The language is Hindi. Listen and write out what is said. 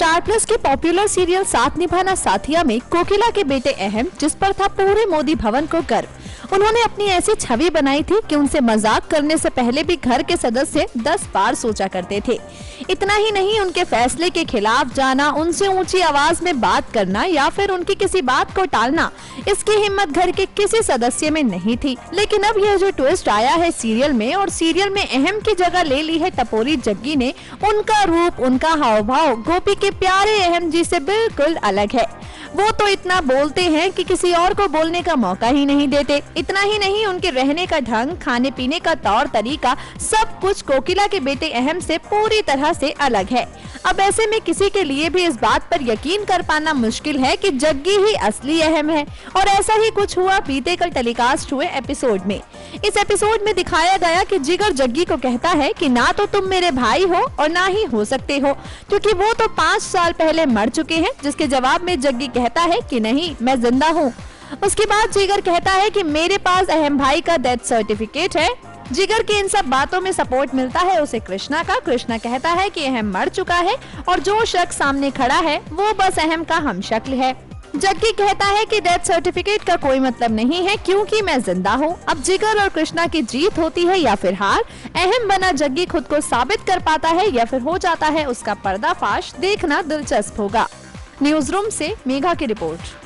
स्टार प्लस के पॉपुलर सीरियल साथ निभाना साथिया में कोकिला के बेटे अहम, जिस पर था पूरे मोदी भवन को गर्व। उन्होंने अपनी ऐसी छवि बनाई थी कि उनसे मजाक करने से पहले भी घर के सदस्य 10 बार सोचा करते थे। इतना ही नहीं, उनके फैसले के खिलाफ जाना, उनसे ऊंची आवाज में बात करना या फिर उनकी किसी बात को टालना, इसकी हिम्मत घर के किसी सदस्य में नहीं थी। लेकिन अब यह जो ट्विस्ट आया है सीरियल में, और सीरियल में अहम की जगह ले ली है टपोरी जग्गी ने, उनका रूप, उनका हाव भाव गोपी के प्यारे अहम जी से बिल्कुल अलग है। वो तो इतना बोलते हैं कि किसी और को बोलने का मौका ही नहीं देते। इतना ही नहीं, उनके रहने का ढंग, खाने पीने का तौर तरीका, सब कुछ कोकिला के बेटे अहम से पूरी तरह से अलग है। अब ऐसे में किसी के लिए भी इस बात पर यकीन कर पाना मुश्किल है कि जग्गी ही असली अहम है। और ऐसा ही कुछ हुआ बीते कल टेलीकास्ट हुए एपिसोड में। इस एपिसोड में दिखाया गया कि जिगर जग्गी को कहता है कि ना तो तुम मेरे भाई हो और ना ही हो सकते हो, क्योंकि वो तो 5 साल पहले मर चुके हैं। जिसके जवाब में जग्गी कहता है कि नहीं, मैं जिंदा हूँ। उसके बाद जिगर कहता है कि मेरे पास अहम भाई का डेथ सर्टिफिकेट है। जिगर की इन सब बातों में सपोर्ट मिलता है उसे कृष्णा का। कृष्णा कहता है कि अहम मर चुका है और जो शख्स सामने खड़ा है वो बस अहम का हमशक्ल है। जग्गी कहता है कि डेथ सर्टिफिकेट का कोई मतलब नहीं है क्योंकि मैं जिंदा हूँ। अब जिगर और कृष्णा की जीत होती है या फिर हार, अहम बना जग्गी खुद को साबित कर पाता है या फिर हो जाता है उसका पर्दाफाश, देखना दिलचस्प होगा। न्यूज रूम से मेघा की रिपोर्ट।